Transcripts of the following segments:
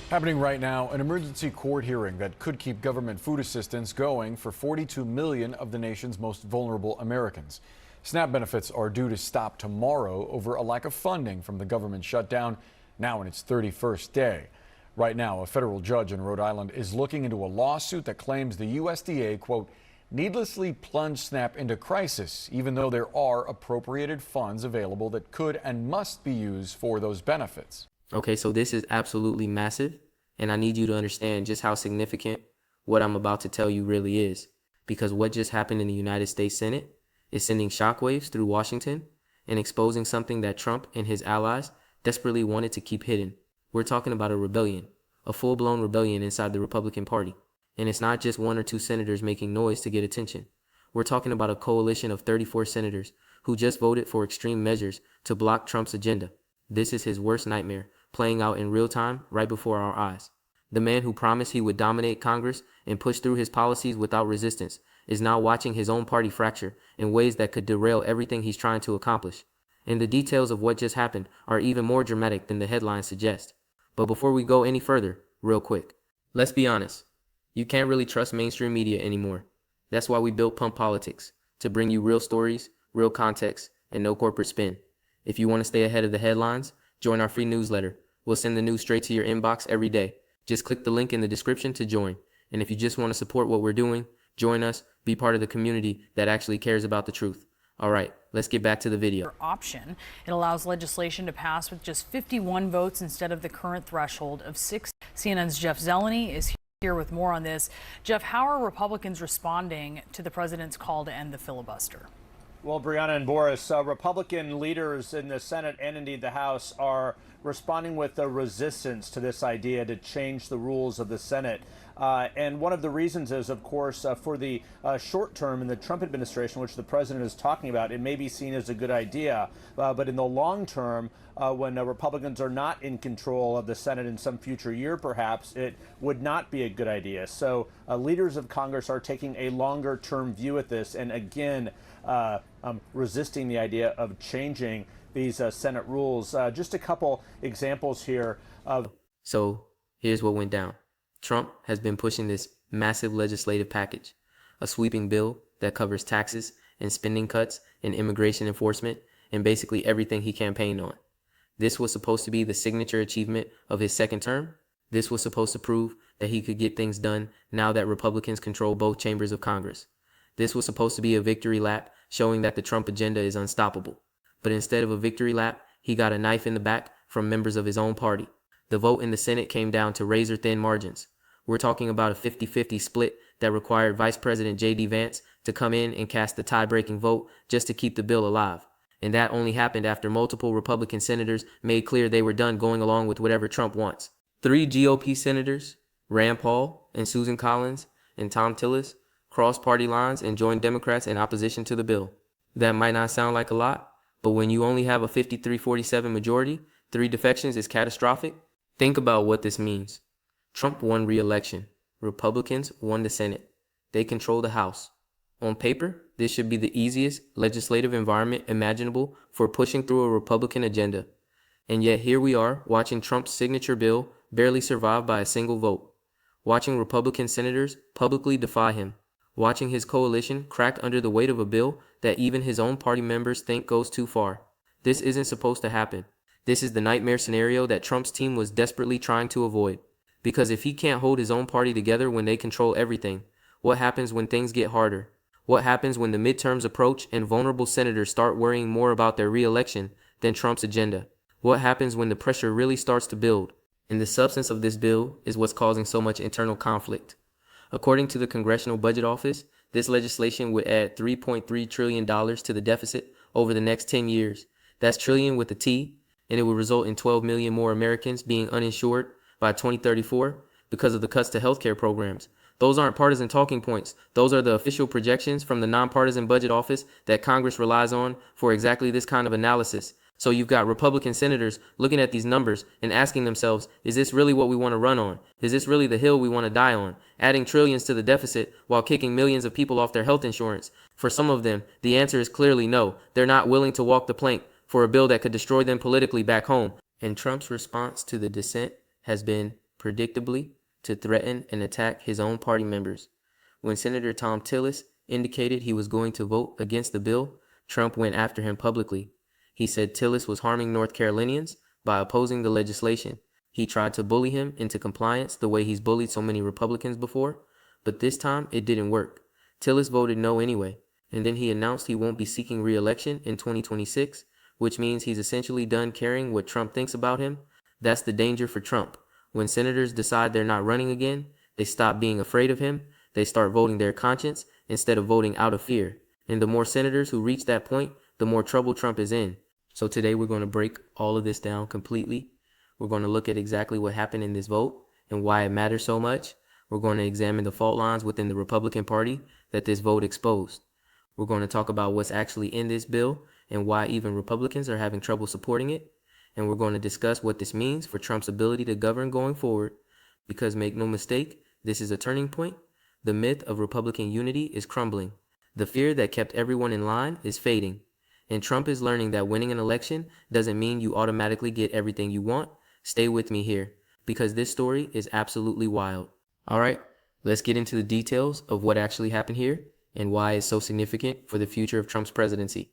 Happening right now, an emergency court hearing that could keep government food assistance going for 42 million of the nation's most vulnerable Americans. SNAP benefits are due to stop tomorrow over a lack of funding from the government shutdown, now in its 31st day. Right now, a federal judge in Rhode Island is looking into a lawsuit that claims the USDA, quote, needlessly plunged SNAP into crisis, even though there are appropriated funds available that could and must be used for those benefits. Okay, so this is absolutely massive, and I need you to understand just how significant what I'm about to tell you really is, because what just happened in the United States Senate is sending shockwaves through Washington and exposing something that Trump and his allies desperately wanted to keep hidden. We're talking about a rebellion, a full-blown rebellion inside the Republican Party, and it's not just one or two senators making noise to get attention. We're talking about a coalition of 34 senators who just voted for extreme measures to block Trump's agenda. This is his worst nightmare, playing out in real time right before our eyes. The man who promised he would dominate Congress and push through his policies without resistance is now watching his own party fracture in ways that could derail everything he's trying to accomplish. And the details of what just happened are even more dramatic than the headlines suggest. But before we go any further, real quick, let's be honest. You can't really trust mainstream media anymore. That's why we built Pump Politics, to bring you real stories, real context, and no corporate spin. If you want to stay ahead of the headlines, join our free newsletter. We'll send the news straight to your inbox every day. Just click the link in the description to join. And if you just want to support what we're doing, join us, be part of the community that actually cares about the truth. All right, let's get back to the video. Option. It allows legislation to pass with just 51 votes instead of the current threshold of 6. CNN's Jeff Zeleny is here with more on this. Jeff, how are Republicans responding to the president's call to end the filibuster? Well, Brianna and Boris, Republican leaders in the Senate and indeed the House are responding with a resistance to this idea to change the rules of the Senate. And one of the reasons is, of course, for the short term in the Trump administration, which the president is talking about, it may be seen as a good idea. But in the long term, when Republicans are not in control of the Senate in some future year, perhaps, it would not be a good idea. So leaders of Congress are taking a longer term view at this. And again, resisting the idea of changing these Senate rules. Just a couple examples here of. So here's what went down. Trump has been pushing this massive legislative package, a sweeping bill that covers taxes and spending cuts and immigration enforcement and basically everything he campaigned on. This was supposed to be the signature achievement of his second term. This was supposed to prove that he could get things done now that Republicans control both chambers of Congress. This was supposed to be a victory lap showing that the Trump agenda is unstoppable. But instead of a victory lap, he got a knife in the back from members of his own party. The vote in the Senate came down to razor-thin margins. We're talking about a 50-50 split that required Vice President J.D. Vance to come in and cast the tie-breaking vote just to keep the bill alive. And that only happened after multiple Republican senators made clear they were done going along with whatever Trump wants. 3 GOP senators, Rand Paul and Susan Collins and Tom Tillis, crossed party lines and joined Democrats in opposition to the bill. That might not sound like a lot, but when you only have a 53-47 majority, 3 defections is catastrophic. Think about what this means. Trump won re-election. Republicans won the Senate. They control the House. On paper, this should be the easiest legislative environment imaginable for pushing through a Republican agenda. And yet here we are watching Trump's signature bill barely survive by a single vote. Watching Republican senators publicly defy him. Watching his coalition crack under the weight of a bill that even his own party members think goes too far. This isn't supposed to happen. This is the nightmare scenario that Trump's team was desperately trying to avoid. Because if he can't hold his own party together when they control everything, what happens when things get harder? What happens when the midterms approach and vulnerable senators start worrying more about their re-election than Trump's agenda? What happens when the pressure really starts to build? And the substance of this bill is what's causing so much internal conflict. According to the Congressional Budget Office, this legislation would add $3.3 trillion to the deficit over the next 10 years. That's trillion with a T, and it would result in 12 million more Americans being uninsured by 2034 because of the cuts to healthcare programs. Those aren't partisan talking points. Those are the official projections from the nonpartisan budget office that Congress relies on for exactly this kind of analysis. So you've got Republican senators looking at these numbers and asking themselves, is this really what we want to run on? Is this really the hill we want to die on? Adding trillions to the deficit while kicking millions of people off their health insurance. For some of them, the answer is clearly no. They're not willing to walk the plank for a bill that could destroy them politically back home. And Trump's response to the dissent has been predictably, to threaten and attack his own party members. When Senator Tom Tillis indicated he was going to vote against the bill, Trump went after him publicly. He said Tillis was harming North Carolinians by opposing the legislation. He tried to bully him into compliance the way he's bullied so many Republicans before, but this time it didn't work. Tillis voted no anyway, and then he announced he won't be seeking re-election in 2026, which means he's essentially done caring what Trump thinks about him. That's the danger for Trump. When senators decide they're not running again, they stop being afraid of him. They start voting their conscience instead of voting out of fear. And the more senators who reach that point, the more trouble Trump is in. So today we're going to break all of this down completely. We're going to look at exactly what happened in this vote and why it matters so much. We're going to examine the fault lines within the Republican Party that this vote exposed. We're going to talk about what's actually in this bill and why even Republicans are having trouble supporting it. And we're going to discuss what this means for Trump's ability to govern going forward. Because make no mistake, this is a turning point. The myth of Republican unity is crumbling. The fear that kept everyone in line is fading. And Trump is learning that winning an election doesn't mean you automatically get everything you want. Stay with me here, because this story is absolutely wild. All right, let's get into the details of what actually happened here and why it's so significant for the future of Trump's presidency.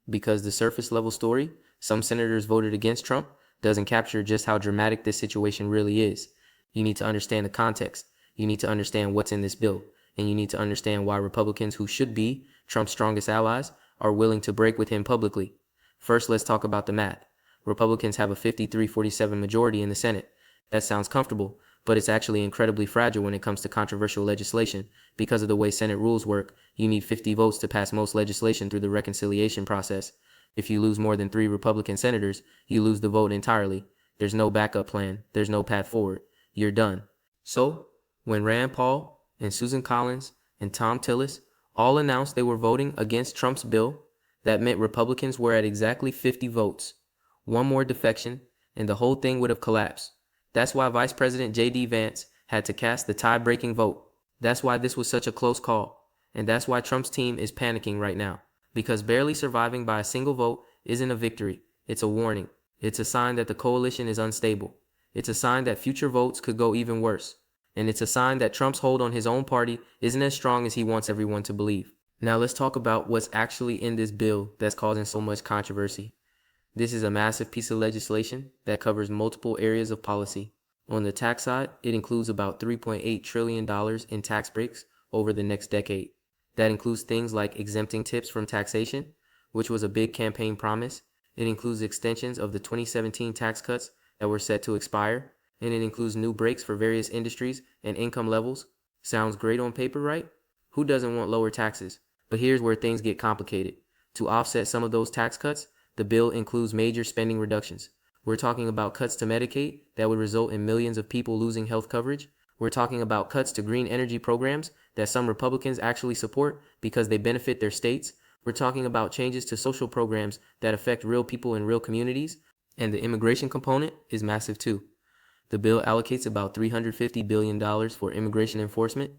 Because the surface level story, some senators voted against Trump, doesn't capture just how dramatic this situation really is. You need to understand the context. You need to understand what's in this bill. And you need to understand why Republicans who should be Trump's strongest allies are willing to break with him publicly. First, let's talk about the math. Republicans have a 53-47 majority in the Senate. That sounds comfortable, but it's actually incredibly fragile when it comes to controversial legislation. Because of the way Senate rules work, you need 50 votes to pass most legislation through the reconciliation process. If you lose more than 3 Republican senators, you lose the vote entirely. There's no backup plan. There's no path forward. You're done. So, when Rand Paul and Susan Collins and Tom Tillis all announced they were voting against Trump's bill, that meant Republicans were at exactly 50 votes. One more defection, and the whole thing would have collapsed. That's why Vice President J.D. Vance had to cast the tie-breaking vote. That's why this was such a close call. And that's why Trump's team is panicking right now. Because barely surviving by a single vote isn't a victory. It's a warning. It's a sign that the coalition is unstable. It's a sign that future votes could go even worse. And it's a sign that Trump's hold on his own party isn't as strong as he wants everyone to believe. Now let's talk about what's actually in this bill that's causing so much controversy. This is a massive piece of legislation that covers multiple areas of policy. On the tax side, it includes about $3.8 trillion in tax breaks over the next decade. That includes things like exempting tips from taxation, which was a big campaign promise. It includes extensions of the 2017 tax cuts that were set to expire, and it includes new breaks for various industries and income levels. Sounds great on paper, right? Who doesn't want lower taxes? But here's where things get complicated. To offset some of those tax cuts, the bill includes major spending reductions. We're talking about cuts to Medicaid that would result in millions of people losing health coverage. We're talking about cuts to green energy programs that some Republicans actually support because they benefit their states. We're talking about changes to social programs that affect real people in real communities. And the immigration component is massive too. The bill allocates about $350 billion for immigration enforcement.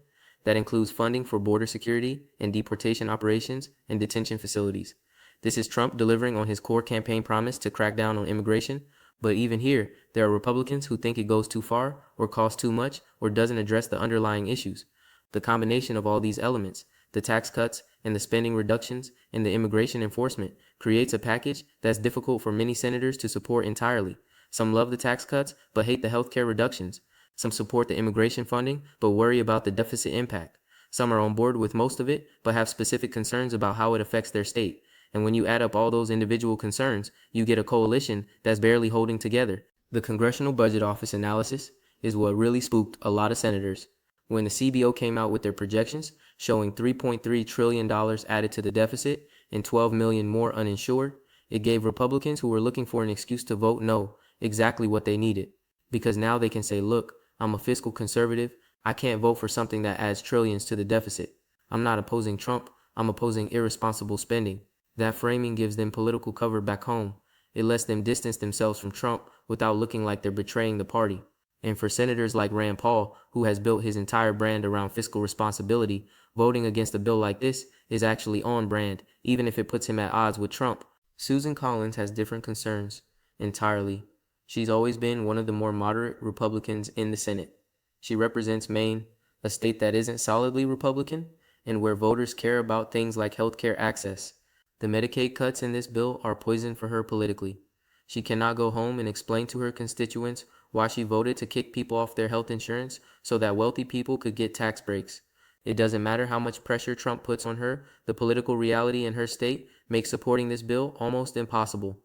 That includes funding for border security and deportation operations and detention facilities. This is Trump delivering on his core campaign promise to crack down on immigration. But even here, there are Republicans who think it goes too far or costs too much or doesn't address the underlying issues. The combination of all these elements, the tax cuts and the spending reductions and the immigration enforcement, creates a package that's difficult for many senators to support entirely. Some love the tax cuts but hate the healthcare reductions. Some support the immigration funding but worry about the deficit impact. Some are on board with most of it but have specific concerns about how it affects their state. And when you add up all those individual concerns, you get a coalition that's barely holding together. The Congressional Budget Office analysis is what really spooked a lot of senators. When the CBO came out with their projections showing $3.3 trillion added to the deficit and 12 million more uninsured, it gave Republicans who were looking for an excuse to vote no exactly what they needed. Because now they can say, look, I'm a fiscal conservative. I can't vote for something that adds trillions to the deficit. I'm not opposing Trump. I'm opposing irresponsible spending. That framing gives them political cover back home. It lets them distance themselves from Trump without looking like they're betraying the party. And for senators like Rand Paul, who has built his entire brand around fiscal responsibility, voting against a bill like this is actually on brand, even if it puts him at odds with Trump. Susan Collins has different concerns entirely. She's always been one of the more moderate Republicans in the Senate. She represents Maine, a state that isn't solidly Republican, and where voters care about things like healthcare access. The Medicaid cuts in this bill are poison for her politically. She cannot go home and explain to her constituents why she voted to kick people off their health insurance so that wealthy people could get tax breaks. It doesn't matter how much pressure Trump puts on her, the political reality in her state makes supporting this bill almost impossible.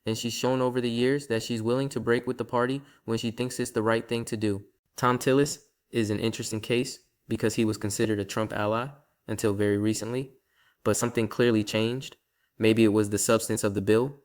And she's shown over the years that she's willing to break with the party when she thinks it's the right thing to do. Tom Tillis is an interesting case because he was considered a Trump ally until very recently, but something clearly changed. Maybe it was the substance of the bill.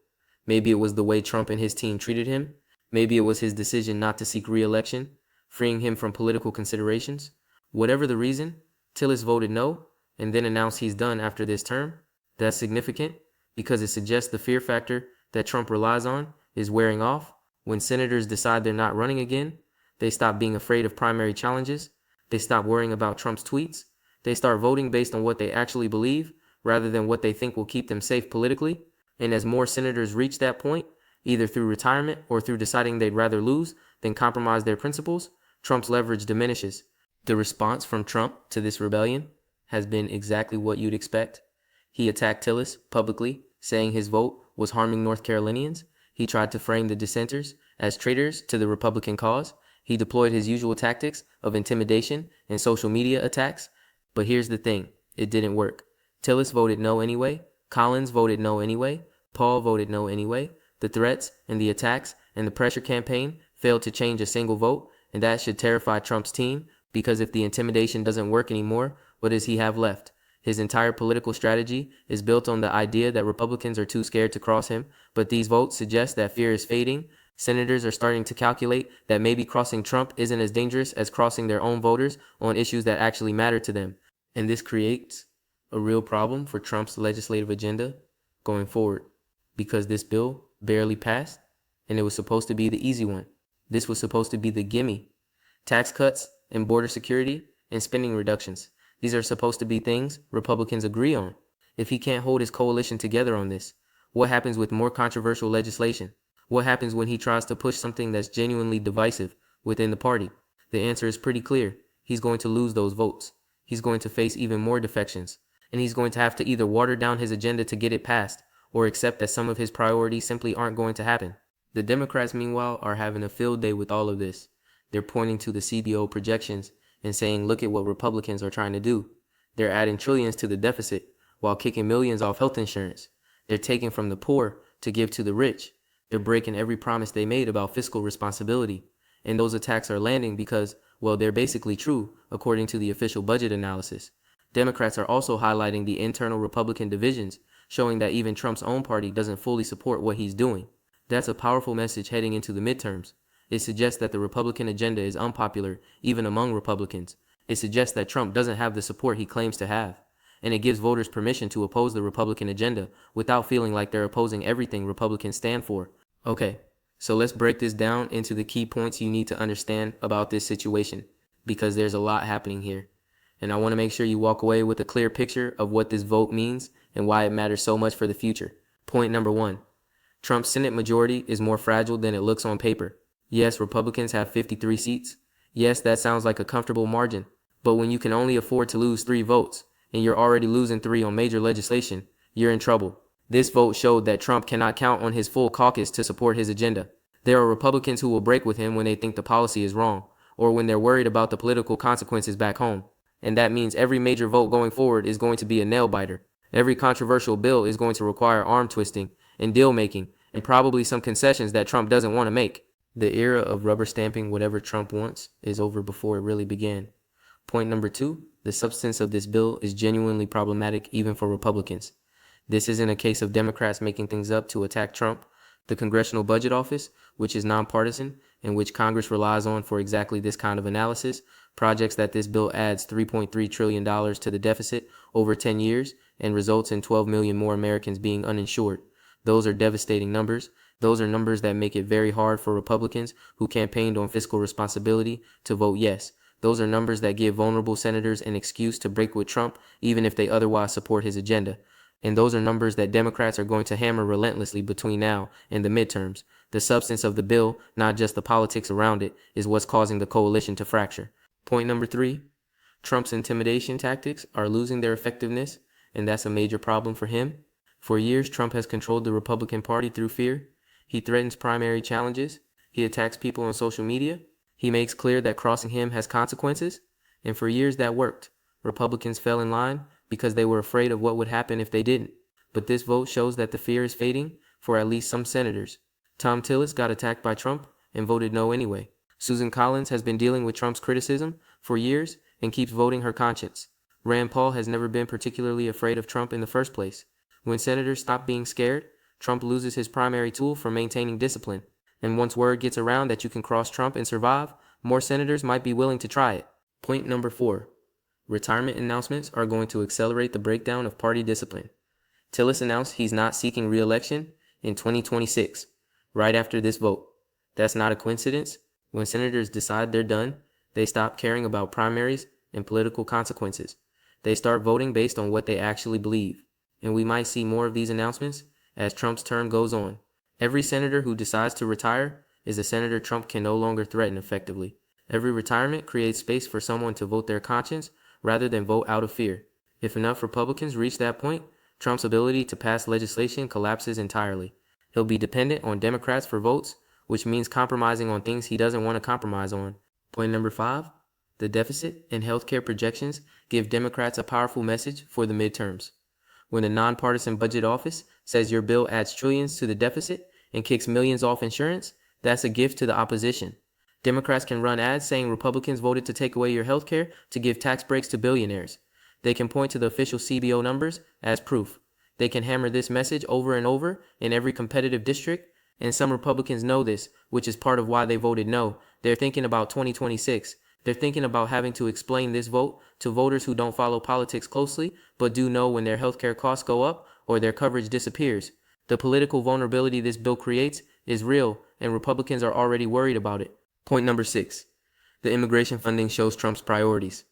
Maybe it was the way Trump and his team treated him. Maybe it was his decision not to seek re-election, freeing him from political considerations. Whatever the reason, Tillis voted no and then announced he's done after this term. That's significant because it suggests the fear factor that Trump relies on is wearing off. When senators decide they're not running again, they stop being afraid of primary challenges. They stop worrying about Trump's tweets. They start voting based on what they actually believe rather than what they think will keep them safe politically. And as more senators reach that point, either through retirement or through deciding they'd rather lose than compromise their principles, Trump's leverage diminishes. The response from Trump to this rebellion has been exactly what you'd expect. He attacked Tillis publicly, saying his vote was harming North Carolinians. He tried to frame the dissenters as traitors to the Republican cause. He deployed his usual tactics of intimidation and social media attacks. But here's the thing, it didn't work. Tillis voted no anyway. Collins voted no anyway. Paul voted no anyway. The threats and the attacks and the pressure campaign failed to change a single vote, and that should terrify Trump's team, because if the intimidation doesn't work anymore, what does he have left? His entire political strategy is built on the idea that Republicans are too scared to cross him, but these votes suggest that fear is fading. Senators are starting to calculate that maybe crossing Trump isn't as dangerous as crossing their own voters on issues that actually matter to them. And this creates a real problem for Trump's legislative agenda going forward, because this bill barely passed, and it was supposed to be the easy one. This was supposed to be the gimme. Tax cuts and border security and spending reductions. These are supposed to be things Republicans agree on. If he can't hold his coalition together on this, what happens with more controversial legislation? What happens when he tries to push something that's genuinely divisive within the party? The answer is pretty clear. He's going to lose those votes. He's going to face even more defections, and he's going to have to either water down his agenda to get it passed or accept that some of his priorities simply aren't going to happen. The Democrats, meanwhile, are having a field day with all of this. They're pointing to the CBO projections and saying, look at what Republicans are trying to do. They're adding trillions to the deficit while kicking millions off health insurance. They're taking from the poor to give to the rich. They're breaking every promise they made about fiscal responsibility. And those attacks are landing because, well, they're basically true, according to the official budget analysis. Democrats are also highlighting the internal Republican divisions, showing that even Trump's own party doesn't fully support what he's doing. That's a powerful message heading into the midterms. It suggests that the Republican agenda is unpopular even among Republicans. It suggests that Trump doesn't have the support he claims to have. And it gives voters permission to oppose the Republican agenda without feeling like they're opposing everything Republicans stand for. Okay, so let's break this down into the key points you need to understand about this situation, because there's a lot happening here. And I want to make sure you walk away with a clear picture of what this vote means and why it matters so much for the future. Point number 1. Trump's Senate majority is more fragile than it looks on paper. Yes, Republicans have 53 seats. Yes, that sounds like a comfortable margin. But when you can only afford to lose 3 votes, and you're already losing 3 on major legislation, you're in trouble. This vote showed that Trump cannot count on his full caucus to support his agenda. There are Republicans who will break with him when they think the policy is wrong, or when they're worried about the political consequences back home. And that means every major vote going forward is going to be a nail-biter. Every controversial bill is going to require arm twisting and deal-making, and probably some concessions that Trump doesn't want to make. The era of rubber stamping whatever Trump wants is over before it really began. Point number 2, the substance of this bill is genuinely problematic even for Republicans. This isn't a case of Democrats making things up to attack Trump. The Congressional Budget Office, which is nonpartisan and which Congress relies on for exactly this kind of analysis, projects that this bill adds $3.3 trillion to the deficit over 10 years and results in 12 million more Americans being uninsured. Those are devastating numbers. Those are numbers that make it very hard for Republicans who campaigned on fiscal responsibility to vote yes. Those are numbers that give vulnerable senators an excuse to break with Trump even if they otherwise support his agenda. And those are numbers that Democrats are going to hammer relentlessly between now and the midterms. The substance of the bill, not just the politics around it, is what's causing the coalition to fracture. Point number 3, Trump's intimidation tactics are losing their effectiveness, and that's a major problem for him. For years, Trump has controlled the Republican Party through fear. He threatens primary challenges. He attacks people on social media. He makes clear that crossing him has consequences. And for years that worked. Republicans fell in line because they were afraid of what would happen if they didn't. But this vote shows that the fear is fading for at least some senators. Tom Tillis got attacked by Trump and voted no anyway. Susan Collins has been dealing with Trump's criticism for years and keeps voting her conscience. Rand Paul has never been particularly afraid of Trump in the first place. When senators stop being scared, Trump loses his primary tool for maintaining discipline. And once word gets around that you can cross Trump and survive, more senators might be willing to try it. Point number 4. Retirement announcements are going to accelerate the breakdown of party discipline. Tillis announced he's not seeking re-election in 2026, right after this vote. That's not a coincidence. When senators decide they're done, they stop caring about primaries and political consequences. They start voting based on what they actually believe. And we might see more of these announcements as Trump's term goes on. Every senator who decides to retire is a senator Trump can no longer threaten effectively. Every retirement creates space for someone to vote their conscience rather than vote out of fear. If enough Republicans reach that point, Trump's ability to pass legislation collapses entirely. He'll be dependent on Democrats for votes, which means compromising on things he doesn't want to compromise on. Point number 5. The deficit and healthcare projections give Democrats a powerful message for the midterms. When the nonpartisan budget office says your bill adds trillions to the deficit and kicks millions off insurance, that's a gift to the opposition. Democrats can run ads saying Republicans voted to take away your health care to give tax breaks to billionaires. They can point to the official CBO numbers as proof. They can hammer this message over and over in every competitive district, and some Republicans know this, which is part of why they voted no. They're thinking about 2026. They're thinking about having to explain this vote to voters who don't follow politics closely, but do know when their healthcare costs go up or their coverage disappears. The political vulnerability this bill creates is real, and Republicans are already worried about it. Point number 6. The immigration funding shows Trump's priorities,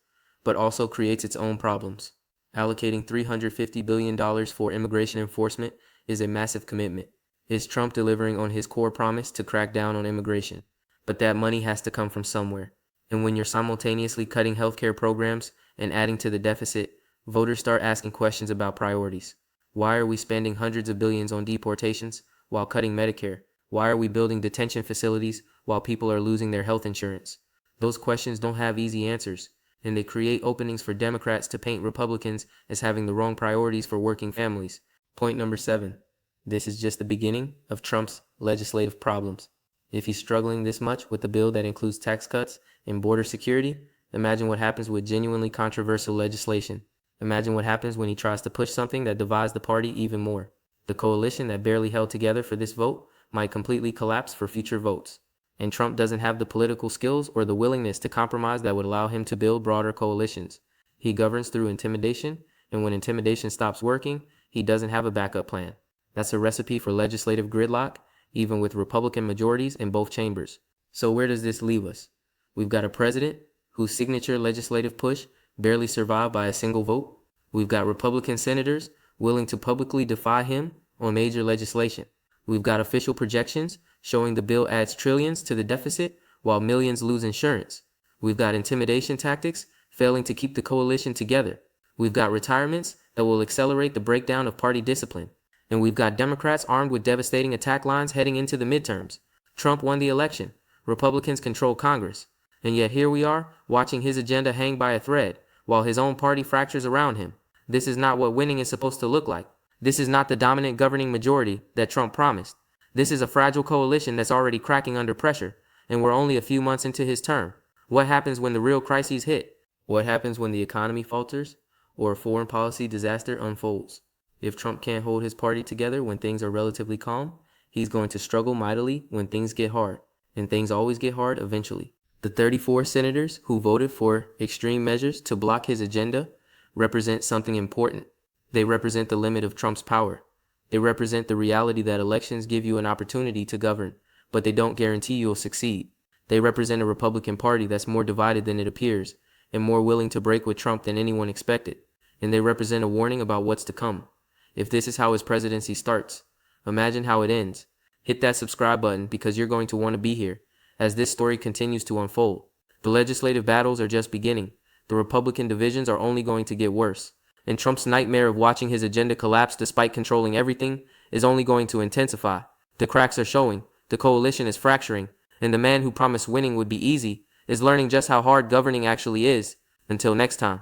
but also creates its own problems. Allocating $350 billion for immigration enforcement is a massive commitment. Is Trump delivering on his core promise to crack down on immigration? But that money has to come from somewhere. And when you're simultaneously cutting healthcare programs and adding to the deficit, voters start asking questions about priorities. Why are we spending hundreds of billions on deportations while cutting Medicare? Why are we building detention facilities while people are losing their health insurance? Those questions don't have easy answers, and they create openings for Democrats to paint Republicans as having the wrong priorities for working families. Point number 7. This is just the beginning of Trump's legislative problems. If he's struggling this much with a bill that includes tax cuts and border security, imagine what happens with genuinely controversial legislation. Imagine what happens when he tries to push something that divides the party even more. The coalition that barely held together for this vote might completely collapse for future votes. And Trump doesn't have the political skills or the willingness to compromise that would allow him to build broader coalitions. He governs through intimidation, and when intimidation stops working, he doesn't have a backup plan. That's a recipe for legislative gridlock, even with Republican majorities in both chambers. So where does this leave us? We've got a president whose signature legislative push barely survived by a single vote. We've got Republican senators willing to publicly defy him on major legislation. We've got official projections showing the bill adds trillions to the deficit while millions lose insurance. We've got intimidation tactics failing to keep the coalition together. We've got retirements that will accelerate the breakdown of party discipline. And we've got Democrats armed with devastating attack lines heading into the midterms. Trump won the election. Republicans control Congress. And yet here we are, watching his agenda hang by a thread, while his own party fractures around him. This is not what winning is supposed to look like. This is not the dominant governing majority that Trump promised. This is a fragile coalition that's already cracking under pressure, and we're only a few months into his term. What happens when the real crises hit? What happens when the economy falters or a foreign policy disaster unfolds? If Trump can't hold his party together when things are relatively calm, he's going to struggle mightily when things get hard, and things always get hard eventually. The 34 senators who voted for extreme measures to block his agenda represent something important. They represent the limit of Trump's power. They represent the reality that elections give you an opportunity to govern, but they don't guarantee you'll succeed. They represent a Republican Party that's more divided than it appears, and more willing to break with Trump than anyone expected. And they represent a warning about what's to come. If this is how his presidency starts, imagine how it ends. Hit that subscribe button because you're going to want to be here as this story continues to unfold. The legislative battles are just beginning. The Republican divisions are only going to get worse. And Trump's nightmare of watching his agenda collapse despite controlling everything is only going to intensify. The cracks are showing, the coalition is fracturing, and the man who promised winning would be easy is learning just how hard governing actually is. Until next time.